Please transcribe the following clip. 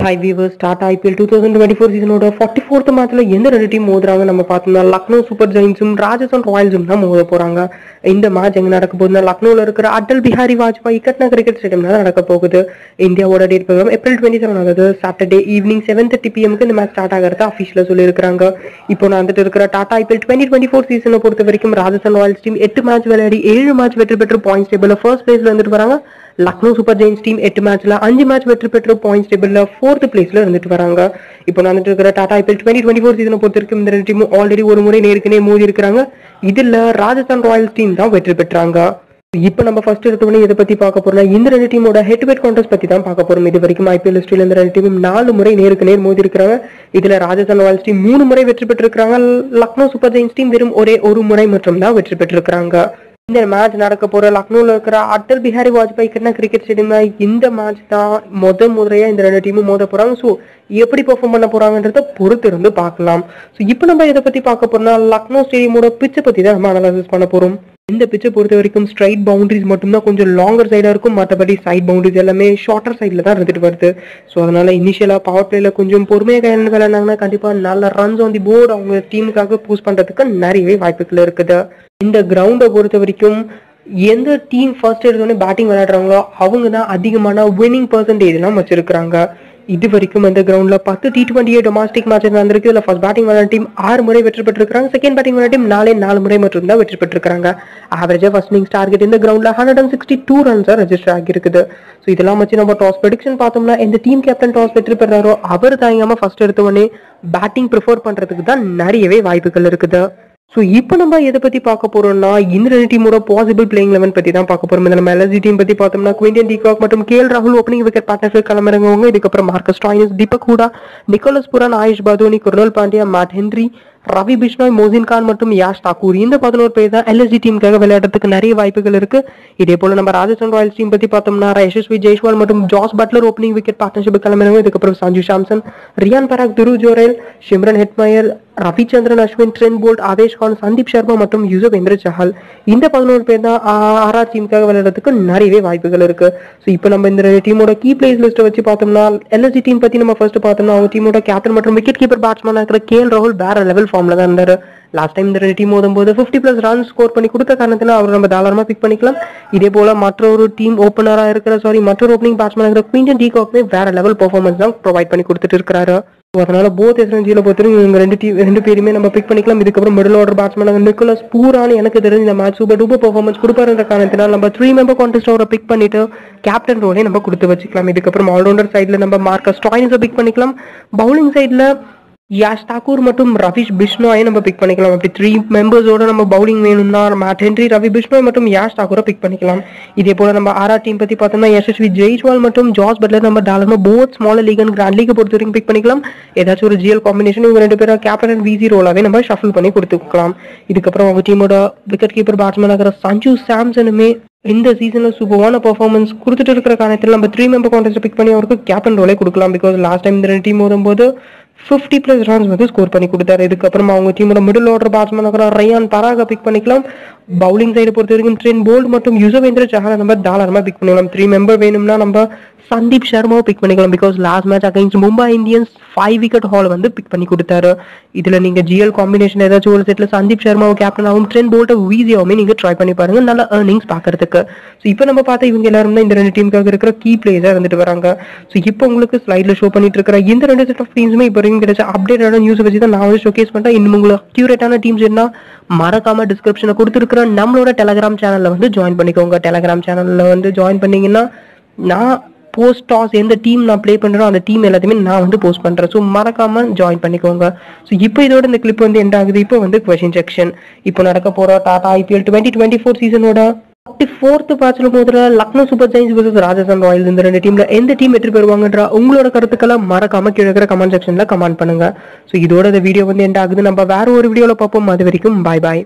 Hi viewers, start IPL 2024 சீசனோட 44th மேட்ச்ல எந்த ரெண்டு டீம் மோதுறாங்க நம்ம பார்த்தோம்னா லக்னோ சூப்பர் ஜெயின்ஸும் ராஜஸ்தான் ராயல்ஸும் தான் மோத போறாங்க. இந்த மேட்ச் எங்க நடக்க போகுதுன்னா லக்னோல இருக்கிற அடல் பிஹாரி வாஜ்பாய் இக்கட்னா கிரிக்கெட் ஸ்டேடியம்ல தான் நடக்க போகுது. இந்தியாவோட டேட் பிரகாரம் ஏப்ரல் 27 ஆகுது. சாட்டர்டே ஈவினிங் 7:30 PM இந்த மேட்ச் ஸ்டார்ட் ஆகிறதா அஃபிஷியலா சொல்லியிருக்காங்க. இப்போ நான் வந்துட்டு இருக்கிற டாடா IPL 2024 சீசனை பொறுத்த வரைக்கும் ராஜஸ்தான் ராயல்ஸ் டீம் 8 மேட்ச் விளையாடி 7 மேட்ச் வெற்றி பெற்று பாயிண்ட்ஸ் டேபிள்ல ஃபர்ஸ்ட் பிளேஸ்ல வந்துட்டு வராங்க. லக்னோ சூப்பர் ஜெயின்ஸ் டீம் 8 மேட்ச்ல 5 மேட்ச் வெற்றி பெற்று பாயிண்ட்ஸ் டேபிள்ல 4th பிளேஸ்ல இருந்துட்டு வராங்க. இப்போ நான் வந்துட்டு இருக்கிற டாடா IPL 2024 சீசனை பொறுத்த வரைக்கும் இந்த ரெண்டு டீமும் ஆல்ரெடி ஒரு முறை நேருக்கு நேர் மோதி இருக்கிறாங்க. இதுல ராஜஸ்தான் ராயல்ஸ் டீம் தான் வெற்றி பெற்றாங்க. இப்போ நம்ம ஃபர்ஸ்ட் எடுத்தோடனே இதை பத்தி பார்க்க போறோம். இந்த ரெண்டு டீமோட ஹெட் டு ஹெட் கான்டெஸ்ட் பத்தி தான் பார்க்க போறோம். இது வரைக்கும் IPL ஹிஸ்டரியில இந்த ரெண்டு டீமும் 4 முறை நேருக்கு நேர் மோதி இருக்கிறாங்க. இதுல ராஜஸ்தான் ராயல்ஸ் டீம் 3 முறை வெற்றி பெற்றிருக்காங்க. லக்னோ சூப்பர் ஜெயின்ஸ் டீம் வெறும் ஒரு முறை மட்டும் தான் வெற்றி பெற்றிருக்காங்க. இந்த மேட்ச் நடக்க போற லக்னோல இருக்கிற அடல் பிஹாரி வாஜ்பாய் கிரிக்கெட் ஸ்டேடியம்ல இந்த மேட்ச் தான் முறையா இந்த ரெண்டு டீமும் மோத போறாங்க. ஸோ எப்படி பெர்ஃபார்ம் பண்ண போறாங்கன்றத பொறுத்து இருந்து பார்க்கலாம். ஸோ இப்போ நம்ம இதை பத்தி பார்க்க போறோம்னா லக்னோ ஸ்டேடியமோட பிச்சை பத்தி தான் நம்ம அனாலிசிஸ் பண்ண போறோம். இந்த பிச்சை பொறுத்த வரைக்கும் ஸ்ட்ரைட் பவுண்டரிஸ் மட்டும்தான் கொஞ்சம் லாங்கர் சைடா இருக்கும். மற்றபடி சைட் பவுண்டரிஸ் எல்லாமே ஷார்ட்டர் சைட்ல தான் இருந்துட்டு வருது. ஸோ அதனால இனிஷியலா பவர் பிளேல கொஞ்சம் பொறுமையாக கையாண்டு விளையாண்டாங்கன்னா கண்டிப்பா நல்ல ரன்ஸ் ஆன் தி போர்டு அவங்க டீமுக்காக பூஸ்ட் பண்றதுக்கு நிறையவே வாய்ப்புகள் இருக்குது. இந்த கிரவுண்டை பொறுத்த வரைக்கும் எந்த டீம் ஃபர்ஸ்ட் எடுத்தோடனே பேட்டிங் விளையாடுறாங்களோ அவங்க தான் அதிகமான வின்னிங் பர்சன்டேஜ் எல்லாம் வச்சிருக்காங்க. இது வரைக்கும் இந்த கிரவுண்ட்ல 10 T20 டொமஸ்டிக் மேட்சஸ் நடந்திருக்கு. இதுல ஃபர்ஸ்ட் பேட்டிங் விளையாட டீம் 6 முறை வெற்றி பெற்றிருக்காங்க. செகண்ட் பேட்டிங் விளையாட டீம் 4 முறை மட்டும் தான் வெற்றி பெற்றிருக்காங்க. ஆவரேஜா ஃபர்ஸ்ட் இன்னிங்ஸ் டார்கெட் இந்த கிரவுண்ட்ல 162 ரன்ஸ் ரெஜிஸ்டர் ஆகிருக்குது. ஸோ இதெல்லாம் வச்சு நம்ம டாஸ் ப்ரெடிக்ஷன் பார்த்தோம்னா இந்த டீம் கேப்டன் டாஸ் வெற்றி பெறாரோ அவர் தாங்காம ஃபர்ஸ்ட் எடுத்த உடனே பேட்டிங் ப்ரிஃபர் பண்றதுக்கு தான் நிறையவே வாய்ப்புகள் இருக்குது. ஸோ இப்போ நம்ம எதை பத்தி பார்க்க போறோம்னா இந்த ரெண்டு டீமோட பாசிபிள் பிளேயிங் 11 பத்தி தான் பார்க்க போறோம். நம்ம LSG டீம் பத்தி பார்த்தோம்னா குவிண்டியன் டிகாக் மற்றும் KL ராகுல் ஓப்பனிங் விக்கெட் பார்ட்னர்ஷிப் கிளம்புறவங்க. இதுக்கப்புறம் Marcus Stoinis, Deepak Hooda, Nicholas Pooran, Ayush Badoni, Krunal Pandya, Matt Henry, Ravi Bishnoi, Mohsin Khan மற்றும் யாஷ் தாக்கூர் இந்த 11 பேர் தான் LSG டீமுக்காக விளையாடுறதுக்கு நிறைய வாய்ப்புகள் இருக்கு. இதே போல நம்ம ராஜஸ்தான் ராயல்ஸ் டீம் பத்தி பார்த்தோம்னா யசஸ்வி ஜெய்ஸ்வால் மற்றும் Jos Buttler opening wicket partnership கிளம்புறவங்க. இதுக்கப்புறம் Sanju Samson, Riyan Parag, Dhruv Jurel, Shimron Hetmyer, Ravichandran Ashwin, Trent Boult, Avesh Khan, Sandeep Sharma மற்றும் யூசுவேந்திர சஹல் இந்த 11 பேர் தான் RR டீமுக்காக விளையாடுறதுக்கு நிறையவே வாய்ப்புகள் இருக்கு. ஸோ இப்போ நம்ம இந்த டீமோட கீ பிளேயர்ஸ் லிஸ்ட்டை வச்சு பார்த்தோம்னா LSG டீம் பத்தி நம்ம ஃபர்ஸ்ட் பார்த்தோம்னா அவங்க டீமோட கேப்டன் மற்றும் விக்கெட் கீப்பர் பேட்ஸ்மேன் இருக்கிற KL ராகுல் வேற லெவல் ஃபார்ம்ல தான் இருந்தாரு. லாஸ்ட் டைம் இந்த ரெண்டு டீம் மோதும்போது 50+ ரன் ஸ்கோர் பண்ணி கொடுத்த காரணத்துல அவர் நம்ம தாராளமா பிக் பண்ணிக்கலாம். இதே போல மற்றொரு டீம் ஓப்பனரா இருக்கிற மற்றொரு ஓப்பனிங் பேட்ஸ்மேன் இருக்கிற குவிண்டியன் டிகாக்மே வேற லெவல் பெர்ஃபார்மன்ஸ் தான் ப்ரொவைட் பண்ணி கொடுத்துட்டு இருக்காரு. அதனால போத் எஸ்என்ஜியில பொறுத்தவரைக்கும் இவங்க ரெண்டு பேருமே நம்ம பிக் பண்ணிக்கலாம். இதுக்கப்புறம் மிடில் ஆர்டர் பேட்ஸ்மேன் நிக்கோலஸ் பூரான் எனக்கு தெரிஞ்சு இந்த மேட்ச் சூப்பர் டூப்பர் பெர்ஃபார்மன்ஸ் கொடுப்பாருன்ற காரணத்தினால நம்ம 3 மெம்பர் கான்டெஸ்ட் அவரை பிக் பண்ணிட்டு கேப்டன் ரோலே நம்ம கொடுத்து வச்சுக்கலாம். இதுக்கப்புறம் ஆல்ரவுண்டர் சைட்ல நம்ம மார்க்கஸ் ஸ்டாய்னிஸை பிக் பண்ணிக்கலாம். பவுலிங் சைட்ல யாஷ் தாக்கூர் மற்றும் ரவி பிஷ்ணோயை நம்ம பிக் பண்ணிக்கலாம். அப்படி 3 மெம்பர்ஸோட நம்ம பவுலிங் வேணும்னா மேட் ஹென்ரி, ரவி பிஷ்ணோய் மற்றும் யாஷ் தாக்கூரை பிக் பண்ணிக்கலாம். இதே போல நம்ம RR டீம் பத்தி பார்த்தோம்னா யசஸ்வி ஜெய்ஸ்வால் மற்றும் ஜாஸ் பட்லர் நம்ம தாராளமா both small league and grand league பொறுத்த வரைக்கும் பிக் பண்ணிக்கலாம். ஏதாச்சும் ஒரு GL காம்பினேஷன் இவங்க ரெண்டு பேரும் கேப்டன் அண்ட் VC ரோலாவே நம்ம ஷஃபிள் பண்ணி கொடுத்துக்கலாம். இதுக்கப்புறம் அவங்க டீமோட விக்கெட் கீப்பர் பேட்ஸ்மேன் இருக்கிற சஞ்சு சாம்சனுமே இந்த சீசன்ல சூப்பரான பெர்ஃபார்மன்ஸ் கொடுத்துட்டு இருக்கிற காரணத்தில் நம்ம 3 மெம்பர் கான்டெஸ்ட் பிக் பண்ணி அவருக்கு கேப்டன் ரோலே கொடுக்கலாம். பிகாஸ் லாஸ்ட் டைம் இந்த ரெண்டு டீம் வரும்போது 50+ ரன்ஸ் வந்து ஸ்கோர் பண்ணி கொடுத்தாரு. இதுக்கப்புறமா அவங்க டீமோட மிடில் ஆர்டர் பேட்ஸ்மேன் இருக்கிற ரியான் பராக பிக் பண்ணிக்கலாம். பவுலிங் சைடு பொறுத்த வரைக்கும் ட்ரெண்ட் போல்ட் மற்றும் யூசுவேந்திர சஹலை நம்ம தாராளமா பிக் பண்ணிக்கலாம். 3 மெம்பர் வேணும்னா நம்ம சந்தீப் சர்மாவை பிக் பண்ணிக்கலாம். Because last match against Mumbai Indians 5 wicket hall வந்து பிக் பண்ணி கொடுத்தாரு. இதுல நீங்க GL காம்பினேஷன் ஏதாச்சும் ஒரு செட்ல சந்தீப் சர்மாவை கேப்டன் ஆகும், ட்ரெண்ட் போல்ட்டை வீசியாவுமே நீங்க ட்ரை பண்ணி பாருங்க நல்ல ஏர்னிங்ஸ் பாக்குறதுக்கு. ஸோ இப்போ நம்ம பார்த்தா இவங்க எல்லாரும் தான் இந்த ரெண்டு டீமுக்காக இருக்கிற கீ பிளேயர்ஸா இருந்துட்டு வராங்க. ஸோ இப்போ உங்களுக்கு ஸ்லைட்ல ஷோ பண்ணிட்டு இருக்கிற இந்த ரெண்டு செட் ஆஃப் டீம்ஸுமே இப்போ வரைக்கும் கிடைச்ச அப்டேட்டான நியூஸ் வச்சு தான் நான் வந்து ஷோகேஸ் பண்ணிட்டேன். இன்னும் உங்களுக்கு அக்யூரேட்டான டீம்ஸ் என்ன மறக்காம டிஸ்கிரிப்ஷனை கொடுத்துருக்கிற நம்மளோட டெலகிராம் சேனல்ல வந்து ஜாயின் பண்ணிக்கோங்க. டெலகிராம் சேனல்ல வந்து ஜாயின் பண்ணீங்கன்னா நான் போஸ்ட் டாஸ் எந்த டீம் நான் ப்ளே பண்றேன் அந்த டீம் எல்லாத்தையுமே நான் வந்து போஸ்ட் பண்றேன். ஸோ மறக்காம ஜாயின் பண்ணிக்கோங்க. ஸோ இப்போ இதோட இந்த கிளிப் வந்து எண்ட் ஆகுது. இப்போ வந்து கொஸ்டின் செக்ஷன். இப்போ நடக்க போற டாடா IPL 2024 சீசனோட 44th மேட்ச்ல முதல்ல Lucknow super giants vs Rajasthan royals இந்த ரெண்டு டீம்ல எந்த டீம் வெற்றி பெறுவாங்கன்ற உங்களோட கருத்துக்களை மறக்காம கீழே இருக்கிற கமெண்ட் செக்ஷன்ல கமெண்ட் பண்ணுங்க. ஸோ இதோட இந்த வீடியோ வந்து எண்ட் ஆகுது. நம்ம வேற ஒரு வீடியோல பார்ப்போம். அது வரைக்கும் பாய் பாய்.